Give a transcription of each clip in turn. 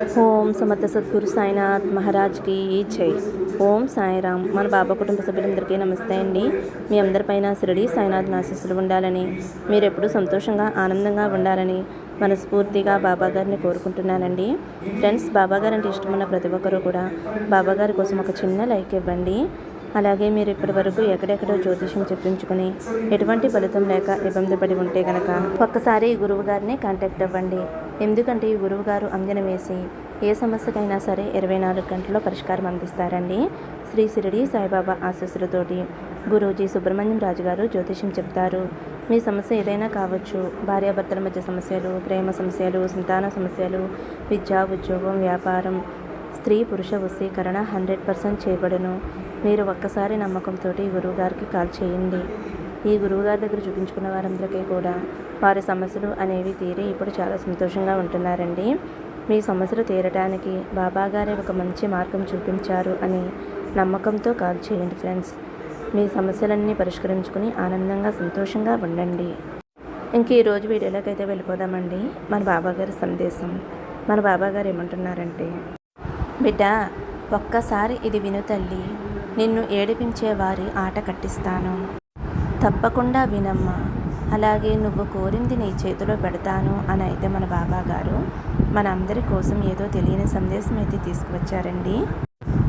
ఓం సమర్థ సద్గురు సాయినాథ్ మహారాజ్కి జై. ఓం సాయిరామ్. మన బాబా కుటుంబ సభ్యులందరికీ నమస్తే అండి. మీ అందరిపైన షిరిడి సాయినాథ్ ఆశీస్సులు ఉండాలని, మీరు ఎప్పుడూ సంతోషంగా ఆనందంగా ఉండాలని మనస్ఫూర్తిగా బాబా గారిని కోరుకుంటున్నానండి. ఫ్రెండ్స్, బాబా గారు అంటే ఇష్టమున్న ప్రతి ఒక్కరూ కూడా బాబా గారి కోసం ఒక చిన్న లైక్ ఇవ్వండి. అలాగే మీరు ఇప్పటి వరకు ఎక్కడెక్కడో జ్యోతిష్యం చెప్పించుకుని ఎటువంటి ఫలితం లేక ఇబ్బంది పడి ఉంటే గనక ఒక్కసారి ఈ గురువు గారిని కాంటాక్ట్ అవ్వండి. ఎందుకంటే ఈ గురువు గారు అంజన వేసి ఏ సమస్యకైనా సరే 24 గంటల్లో పరిష్కారం అందిస్తారండి. శ్రీ షిరిడి సాయిబాబా ఆశీస్సులతోటి గురూజీ సుబ్రహ్మణ్యం రాజు గారు జ్యోతిష్యం చెప్తారు. మీ సమస్య ఏదైనా కావచ్చు. భార్యాభర్తల మధ్య సమస్యలు, ప్రేమ సమస్యలు, సంతాన సమస్యలు, విద్య, ఉద్యోగం, వ్యాపారం, స్త్రీ పురుష వశీకరణ 100% చేయబడును. మీరు ఒక్కసారి నమ్మకంతో ఈ గురువుగారికి కాల్ చేయండి. ఈ గురువుగారి దగ్గర చూపించుకున్న వారందరికీ కూడా వారి సమస్యలు అనేవి తీరి ఇప్పుడు చాలా సంతోషంగా ఉంటున్నారండి. మీ సమస్యలు తీరడానికి బాబాగారే ఒక మంచి మార్గం చూపించారు అని నమ్మకంతో కాల్ చేయండి ఫ్రెండ్స్. మీ సమస్యలన్నీ పరిష్కరించుకుని ఆనందంగా సంతోషంగా ఉండండి. ఇంక ఈరోజు వీడియోలోకి అయితే వెళ్ళిపోదామండి. మన బాబాగారి సందేశం. మన బాబాగారు ఏమంటున్నారంటే, బిడ్డ, ఒక్కసారి ఇది విను తల్లి. నిన్ను ఏడిపించే వారి ఆట కట్టిస్తాను. తప్పకుండా వినమ్మా. అలాగే నువ్వు కోరింది నీ చేతిలో పెడతాను అని అయితే మన బాబా గారు మన అందరి కోసం ఏదో తెలియని సందేశం అయితే తీసుకువచ్చారండి.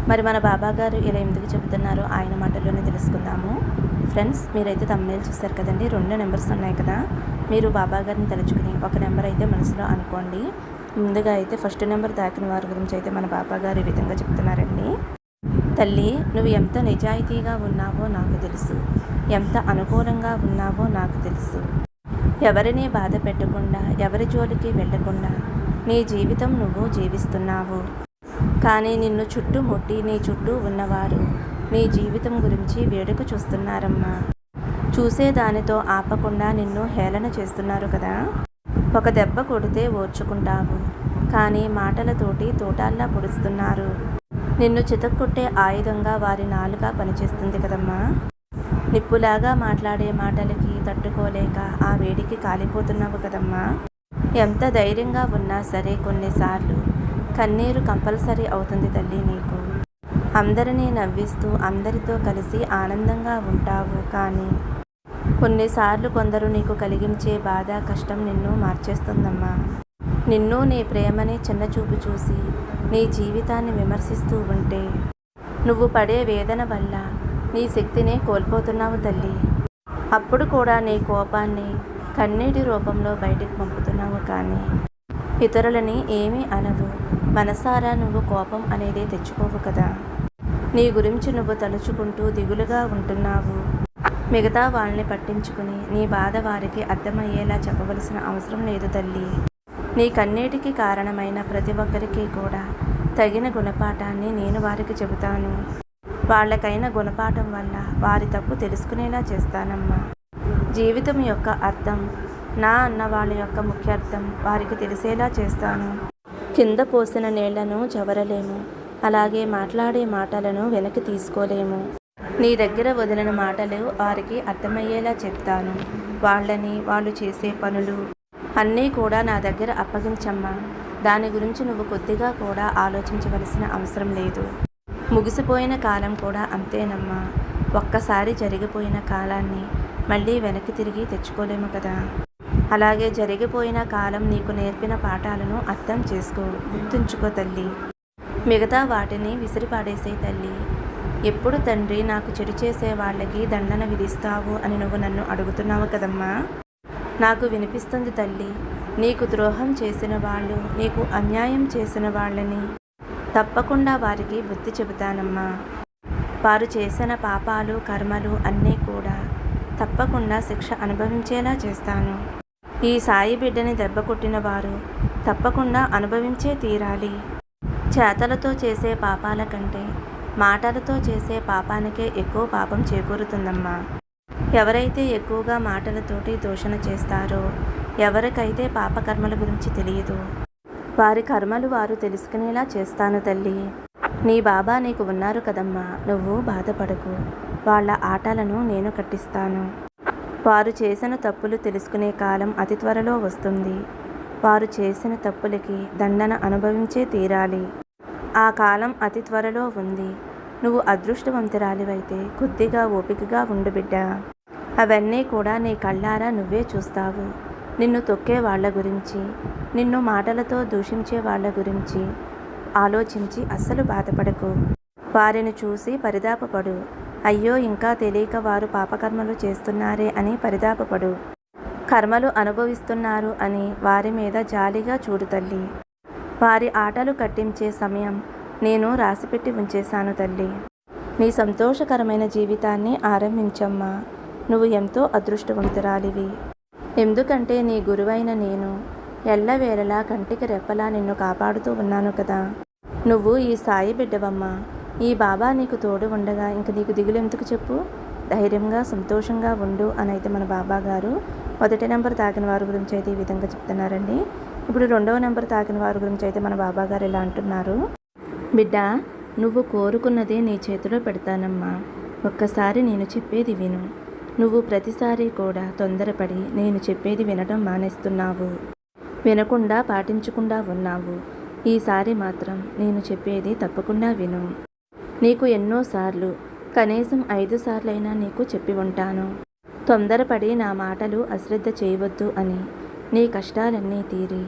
మరి మన బాబా గారు ఇలా ఎందుకు చెబుతున్నారో ఆయన మాటల్లోనే తెలుసుకుందాము. ఫ్రెండ్స్, మీరైతే తమ్ముళ్ళు చూస్తారు కదండి, 2 నెంబర్స్ ఉన్నాయి కదా. మీరు బాబా గారిని తలుచుకుని ఒక నెంబర్ అయితే మనసులో అనుకోండి. ముందుగా అయితే ఫస్ట్ నెంబర్ తాకిన వారి గురించి అయితే మన బాబా గారు ఈ విధంగా చెప్తున్నారండి. తల్లి, నువ్వు ఎంత నిజాయితీగా ఉన్నావో నాకు తెలుసు. ఎంత అనుకూలంగా ఉన్నావో నాకు తెలుసు. ఎవరిని బాధ పెట్టకుండా, ఎవరి జోలికి వెళ్లకుండా నీ జీవితం నువ్వు జీవిస్తున్నావు. కానీ నిన్ను చుట్టుముట్టి నీ చుట్టూ ఉన్నవారు నీ జీవితం గురించి వేడుక చూస్తున్నారమ్మా. చూసేదానితో ఆపకుండా నిన్ను హేళన చేస్తున్నారు కదా. ఒక దెబ్బ కొడితే ఓర్చుకుంటావు, కానీ మాటలతోటి తోటాల్లా పొడుస్తున్నారు. నిన్ను చితక్కొట్టే ఆయుధంగా వారి నాలుక పనిచేస్తుంది కదమ్మా. నిప్పులాగా మాట్లాడే మాటలకి తట్టుకోలేక ఆ వేడికి కాలిపోతున్నావు కదమ్మా. ఎంత ధైర్యంగా ఉన్నా సరే కొన్నిసార్లు కన్నీరు కంపల్సరీ అవుతుంది తల్లి నీకు. అందరినీ నవ్విస్తూ అందరితో కలిసి ఆనందంగా ఉంటావు, కానీ కొన్నిసార్లు కొందరు నీకు కలిగించే బాధ, కష్టం నిన్ను మార్చేస్తుందమ్మా. నిన్ను నీ ప్రేమని చిన్నచూపు చూసి నీ జీవితాన్ని విమర్శిస్తూ ఉంటే నువ్వు పడే వేదన వల్ల నీ శక్తిని కోల్పోతున్నావు తల్లి. అప్పుడు కూడా నీ కోపాన్ని కన్నీటి రూపంలో బయటికి పంపుతున్నావు, కానీ ఇతరులని ఏమీ అనవు. మనసారా నువ్వు కోపం అనేది తెచ్చుకోవు కదా. నీ గురించి నువ్వు తలుచుకుంటూ దిగులుగా ఉంటున్నావు. మిగతా వాళ్ళని పట్టించుకుని నీ బాధ వారికి అర్థమయ్యేలా చెప్పవలసిన అవసరం లేదు తల్లి. నీ కన్నీటికి కారణమైన ప్రతి ఒక్కరికి కూడా తగిన గుణపాఠాన్ని నేను వారికి చెబుతాను. వాళ్ళకైన గుణపాఠం వల్ల వారి తప్పు తెలుసుకునేలా చేస్తానమ్మా. జీవితం యొక్క అర్థం నా అన్న వాళ్ళ యొక్క ముఖ్యార్థం వారికి తెలిసేలా చేస్తాను. కింద పోసిన నీళ్లను చవరలేము, అలాగే మాట్లాడే మాటలను వెనక్కి తీసుకోలేము. నీ దగ్గర వదిలిన మాటలు వారికి అర్థమయ్యేలా చెప్తాను. వాళ్ళని, వాళ్ళు చేసే పనులు అన్నీ కూడా నా దగ్గర అప్పగించమ్మా. దాని గురించి నువ్వు కొద్దిగా కూడా ఆలోచించవలసిన అవసరం లేదు. ముగిసిపోయిన కాలం కూడా అంతేనమ్మా. ఒక్కసారి జరిగిపోయిన కాలాన్ని మళ్ళీ వెనక్కి తిరిగి తెచ్చుకోలేము కదా. అలాగే జరిగిపోయిన కాలం నీకు నేర్పిన పాఠాలను అర్థం చేసుకో, గుర్తుంచుకో తల్లి. మిగతా వాటిని విసిరిపాడేసే తల్లి. ఎప్పుడు తండ్రి నాకు చెడు చేసే వాళ్ళకి దండన విధిస్తావు అని నువ్వు నన్ను అడుగుతున్నావు కదమ్మా. నాకు వినిపిస్తుంది తల్లి. నీకు ద్రోహం చేసిన వాళ్ళు, నీకు అన్యాయం చేసిన వాళ్ళని తప్పకుండా వారికి బుద్ధి చెబుతానమ్మా. వారు చేసిన పాపాలు, కర్మలు అన్నీ కూడా తప్పకుండా శిక్ష అనుభవించేలా చేస్తాను. ఈ సాయి బిడ్డని దెబ్బ కొట్టిన వారు తప్పకుండా అనుభవించే తీరాలి. చేతలతో చేసే పాపాల కంటే మాటలతో చేసే పాపానికే ఎక్కువ పాపం చేకూరుతుందమ్మా. ఎవరైతే ఎక్కువగా మాటలతోటి దూషణ చేస్తారో, ఎవరికైతే పాపకర్మల గురించి తెలియదు, వారి కర్మలు వారు తెలుసుకునేలా చేస్తాను తల్లి. నీ బాబా నీకు ఉన్నారు కదమ్మా. నువ్వు బాధపడకు. వాళ్ళ ఆటలను నేను కట్టిస్తాను. వారు చేసిన తప్పులు తెలుసుకునే కాలం అతి త్వరలో వస్తుంది. వారు చేసిన తప్పులకి దండన అనుభవించే తీరాలి. ఆ కాలం అతి త్వరలో ఉంది. నువ్వు అదృష్టవంతురాలివైతే కొద్దిగా ఓపికగా ఉండు బిడ్డా. అవన్నీ కూడా నీ కళ్ళారా నువ్వే చూస్తావు. నిన్ను తొక్కే వాళ్ళ గురించి, నిన్ను మాటలతో దూషించే వాళ్ళ గురించి ఆలోచించి అస్సలు బాధపడకు. వారిని చూసి పరితాపపడు. అయ్యో, ఇంకా తెలియక వారు పాపకర్మలు చేస్తున్నారే అని పరితాపపడు. కర్మలు అనుభవిస్తున్నారు అని వారి మీద జాలిగా చూడు తల్లి. వారి ఆటలు కట్టించే సమయం నేను రాసిపెట్టి ఉంచేశాను తల్లి. నీ సంతోషకరమైన జీవితాన్ని ఆరంభించమ్మా. నువ్వు ఎంతో అదృష్టవంతురాలివి. ఎందుకంటే నీ గురువైన నేను ఎల్లవేళలా కంటికి రెప్పలా నిన్ను కాపాడుతూ ఉన్నాను కదా. నువ్వు ఈ సాయి బిడ్డవమ్మా. ఈ బాబా నీకు తోడు ఉండగా ఇంక నీకు దిగులు ఎందుకు చెప్పు. ధైర్యంగా సంతోషంగా ఉండు అని అయితే మన బాబా గారు 1వ నెంబర్ తాకిన వారి గురించి అయితే ఈ విధంగా చెప్తున్నారండి. ఇప్పుడు 2వ నెంబర్ తాకిన వారి గురించి అయితే మన బాబా గారు ఇలా అంటున్నారు. బిడ్డ, నువ్వు కోరుకున్నదే నీ చేతిలో పెడతానమ్మా. ఒక్కసారి నేను చెప్పేది విను. నువ్వు ప్రతిసారి కూడా తొందరపడి నేను చెప్పేది వినటం మానేస్తున్నావు. వినకుండా పాటించకుండా ఉన్నావు. ఈసారి మాత్రం నేను చెప్పేది తప్పకుండా విను. నీకు ఎన్నోసార్లు, కనీసం 5 సార్లైనా నీకు చెప్పి ఉంటాను. తొందరపడి నా మాటలు అశ్రద్ధ చేయవద్దు అని. నీ కష్టాలన్నీ తీరి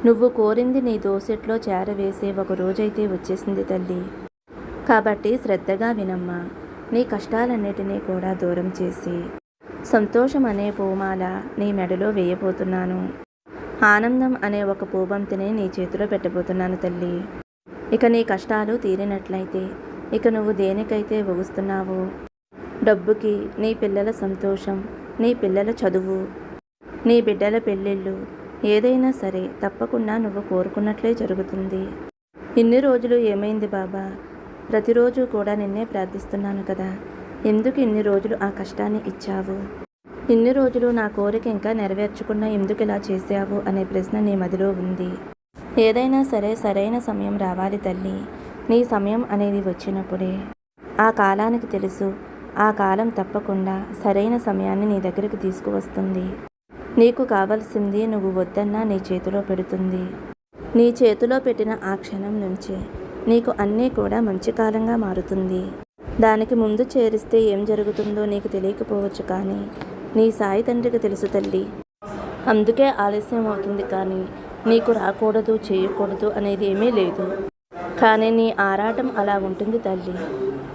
నువ్వు కోరింది నీ దోసెట్లో చేరవేసే ఒక రోజైతే వచ్చేసింది తల్లి. కాబట్టి శ్రద్ధగా వినమ్మా. నీ కష్టాలన్నిటినీ కూడా దూరం చేసి సంతోషం అనే పూమాల నీ మెడలో వేయబోతున్నాను. ఆనందం అనే ఒక పూబంతిని నీ చేతిలో పెట్టబోతున్నాను తల్లి. ఇక నీ కష్టాలు తీరినట్లయితే ఇక నువ్వు దేనికైతే ఒగుస్తున్నావో, డబ్బుకి, నీ పిల్లల సంతోషం, నీ పిల్లల చదువు, నీ బిడ్డల పెళ్ళిళ్ళు, ఏదైనా సరే తప్పకుండా నువ్వు కోరుకున్నట్లే జరుగుతుంది. ఇన్ని రోజులు ఏమైంది బాబా? ప్రతిరోజు కూడా నిన్నే ప్రార్థిస్తున్నాను కదా. ఎందుకు ఇన్ని రోజులు ఆ కష్టాన్ని ఇచ్చావు? ఇన్ని రోజులు నా కోరిక ఇంకా నెరవేర్చకుండా ఎందుకు ఇలా చేశావు అనే ప్రశ్న నీ మదిలో ఉంది. ఏదైనా సరే సరైన సమయం రావాలి తల్లి. నీ సమయం అనేది వచ్చినప్పుడే ఆ కాలానికి తెలుసు. ఆ కాలం తప్పకుండా సరైన సమయాన్ని నీ దగ్గరికి తీసుకువస్తుంది. నీకు కావలసింది నువ్వు వద్దన్నా నీ చేతిలో పెడుతుంది. నీ చేతిలో పెట్టిన ఆ క్షణం నుంచి నీకు అన్నీ కూడా మంచి కాలంగా మారుతుంది. దానికి ముందు చేరిస్తే ఏం జరుగుతుందో నీకు తెలియకపోవచ్చు, కానీ నీ సాయి తండ్రికి తెలుసు తల్లి. అందుకే ఆలస్యం అవుతుంది, కానీ నీకు రాకూడదు, చేయకూడదు అనేది ఏమీ లేదు. కానీ నీ ఆరాటం అలా ఉంటుంది తల్లి.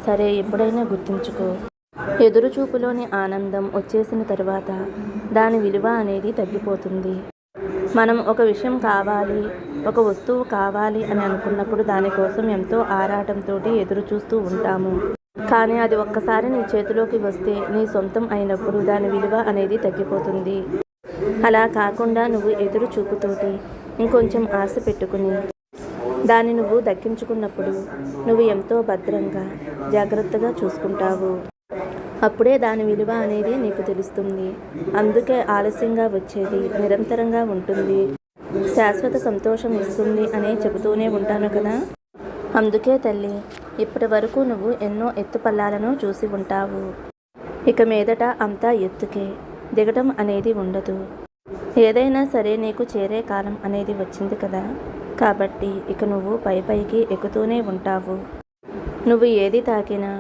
సరే, ఎప్పుడైనా గుర్తుంచుకో, ఎదురుచూపులోని ఆనందం వచ్చేసిన తరువాత దాని విలువ అనేది తగ్గిపోతుంది. మనం ఒక విషయం కావాలి, ఒక వస్తువు కావాలి అని అనుకున్నప్పుడు దానికోసం ఎంతో ఆరాటంతో ఎదురు చూస్తూ ఉంటాము. కానీ అది ఒక్కసారి నీ చేతిలోకి వస్తే, నీ సొంతం అయినప్పుడు దాని విలువ అనేది తగ్గిపోతుంది. అలా కాకుండా నువ్వు ఎదురు చూపుతోటి ఇంకొంచెం ఆశ పెట్టుకుని దాన్ని నువ్వు దక్కించుకున్నప్పుడు నువ్వు ఎంతో భద్రంగా, జాగ్రత్తగా చూసుకుంటావు. అప్పుడే దాని విలువ అనేది నీకు తెలుస్తుంది. అందుకే ఆలస్యంగా వచ్చేది నిరంతరంగా ఉంటుంది, శాశ్వత సంతోషం ఇస్తుంది అని చెబుతూనే ఉంటాను కదా. అందుకే తల్లి, ఇప్పటి వరకు నువ్వు ఎన్నో ఎత్తుపల్లాలను చూసి ఉంటావు. ఇక మీదట అంతా ఎత్తుకే, దిగటం అనేది ఉండదు. ఏదైనా సరే నీకు చేరే కాలం అనేది వచ్చింది కదా. కాబట్టి ఇక నువ్వు పైకి ఎక్కుతూనే ఉంటావు. నువ్వు ఏది తాకినా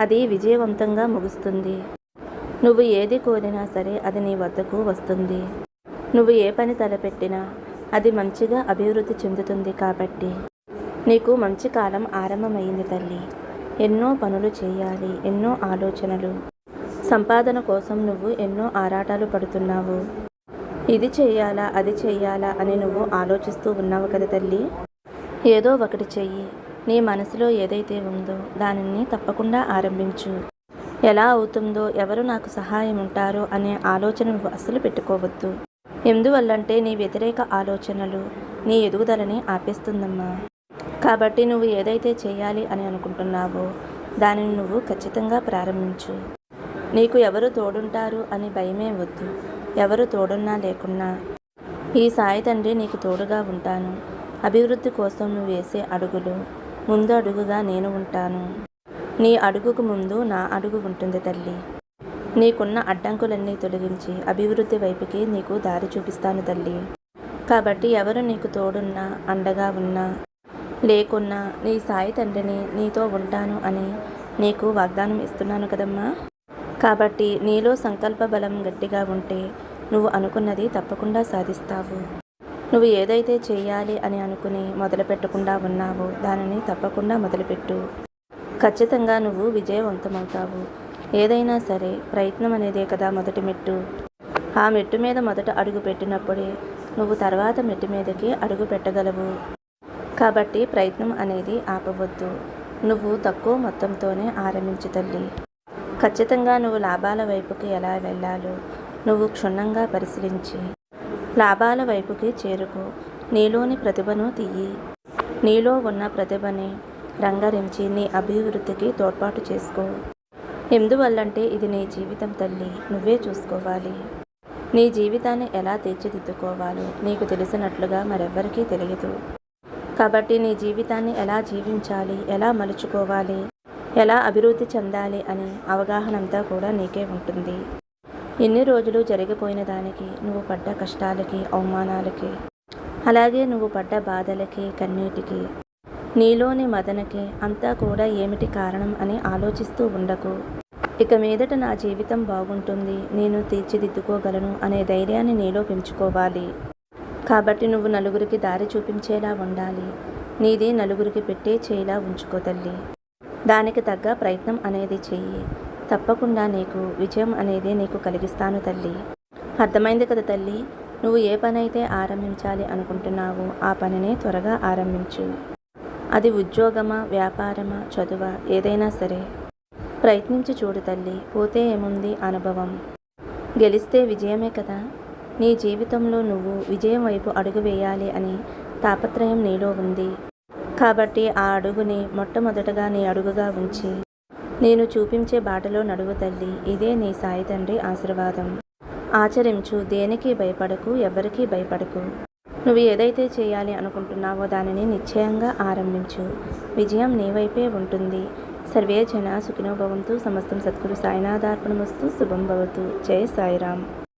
అది విజయవంతంగా ముగుస్తుంది. నువ్వు ఏది కోరినా సరే అది నీ వద్దకు వస్తుంది. నువ్వు ఏ పని తలపెట్టినా అది మంచిగా అభివృద్ధి చెందుతుంది. కాబట్టి నీకు మంచి కాలం ఆరంభమైంది తల్లి. ఎన్నో పనులు చేయాలి, ఎన్నో ఆలోచనలు, సంపాదన కోసం నువ్వు ఎన్నో ఆరాటాలు పడుతున్నావు. ఇది చెయ్యాలా, అది చెయ్యాలా అని నువ్వు ఆలోచిస్తూ ఉన్నావు కదా తల్లి. ఏదో ఒకటి చెయ్యి. నీ మనసులో ఏదైతే ఉందో దానిని తప్పకుండా ఆరంభించు. ఎలా అవుతుందో, ఎవరు నాకు సహాయం ఉంటారో అనే ఆలోచన నువ్వు అస్సలు పెట్టుకోవద్దు. ఎందువల్లంటే నీ వ్యతిరేక ఆలోచనలు నీ ఎదుగుదలని ఆపేస్తుందమ్మా. కాబట్టి నువ్వు ఏదైతే చేయాలి అని అనుకుంటున్నావో దానిని నువ్వు ఖచ్చితంగా ప్రారంభించు. నీకు ఎవరు తోడుంటారు అని భయమే వద్దు. ఎవరు తోడున్నా లేకున్నా ఈ సాయి తండ్రి నీకు తోడుగా ఉంటాను. అభివృద్ధి కోసం నువ్వు వేసే అడుగులు ముందు అడుగుగా నేను ఉంటాను. నీ అడుగుకు ముందు నా అడుగు ఉంటుంది తల్లి. నీకున్న అడ్డంకులన్నీ తొలగించి అభివృద్ధి వైపుకి నీకు దారి చూపిస్తాను తల్లి. కాబట్టి ఎవరు నీకు తోడున్నా, అండగా ఉన్నా, లేకున్నా నీ సాయి తండ్రిని నీతో ఉంటాను అని నీకు వాగ్దానం ఇస్తున్నాను కదమ్మా. కాబట్టి నీలో సంకల్ప బలం గట్టిగా ఉంటే నువ్వు అనుకున్నది తప్పకుండా సాధిస్తావు. నువ్వు ఏదైతే చేయాలి అని అనుకుని మొదలుపెట్టకుండా ఉన్నావో దానిని తప్పకుండా మొదలుపెట్టు. ఖచ్చితంగా నువ్వు విజయవంతమవుతావు. ఏదైనా సరే ప్రయత్నం అనేదే కదా మొదటి మెట్టు. ఆ మెట్టు మీద మొదట అడుగు పెట్టినప్పుడే నువ్వు తర్వాత మెట్టు మీదకి అడుగు పెట్టగలవు. కాబట్టి ప్రయత్నం అనేది ఆపవద్దు. నువ్వు తక్కువ మొత్తంతోనే ఆరంభించు తల్లి. ఖచ్చితంగా నువ్వు లాభాల వైపుకి ఎలా వెళ్ళాలో నువ్వు క్షుణ్ణంగా పరిశీలించి లాభాల వైపుకి చేరుకో. నీలోని ప్రతిభను తీయి. నీలో ఉన్న ప్రతిభని రంగరించి నీ అభివృద్ధికి తోడ్పాటు చేసుకో. ఎందువల్లంటే ఇది నీ జీవితం తల్లి, నువ్వే చూసుకోవాలి. నీ జీవితాన్ని ఎలా తీర్చిదిద్దుకోవాలో నీకు తెలిసినట్లుగా మరెవ్వరికీ తెలియదు. కాబట్టి నీ జీవితాన్ని ఎలా జీవించాలి, ఎలా మలుచుకోవాలి, ఎలా అభివృద్ధి చెందాలి అనే అవగాహనంతా కూడా నీకే ఉంటుంది. ఎన్ని రోజులు జరిగిపోయిన దానికి, నువ్వు పడ్డ కష్టాలకి, అవమానాలకి, అలాగే నువ్వు పడ్డ బాధలకి, కన్నీటికి, నీలోని మదనకి అంతా కూడా ఏమిటి కారణం అని ఆలోచిస్తూ ఉండకు. ఇక మీదట నా జీవితం బాగుంటుంది, నేను తీర్చిదిద్దుకోగలను అనే ధైర్యాన్ని నీలో పెంచుకోవాలి. కాబట్టి నువ్వు నలుగురికి దారి చూపించేలా ఉండాలి. నీది నలుగురికి పెట్టే చేయిలా ఉంచుకో తల్లి. దానికి తగ్గ ప్రయత్నం అనేది చెయ్యి. తప్పకుండా నీకు విజయం అనేది నీకు కలిగిస్తాను తల్లి. అర్థమైంది కదా తల్లి. నువ్వు ఏ పనైతే ఆరంభించాలి అనుకుంటున్నావో ఆ పనిని త్వరగా ఆరంభించు. అది ఉద్యోగమా, వ్యాపారమా, చదువా, ఏదైనా సరే ప్రయత్నించి చూడు తల్లి. పోతే ఏముంది అనుభవం. గెలిస్తే విజయమే కదా. నీ జీవితంలో నువ్వు విజయం వైపు అడుగు వేయాలి అని తాపత్రయం నీలో ఉంది. కాబట్టి ఆ అడుగుని మొట్టమొదటగా నీ అడుగుగా ఉంచి నేను చూపించే బాటలో నడువు తల్లి. ఇదే నీ సాయి తండ్రి ఆశీర్వాదం. ఆచరించు. దేనికి భయపడకు, ఎవరికీ భయపడకు. నువ్వు ఏదైతే చేయాలి అనుకుంటున్నావో దానిని నిశ్చయంగా ఆరంభించు. విజయం నీ వైపే ఉంటుంది. సర్వే జన సుఖినో భవంతు. సమస్తం సద్గురు సాయినాథార్పణమస్తు. శుభం భవతు. జై సాయిరామ్.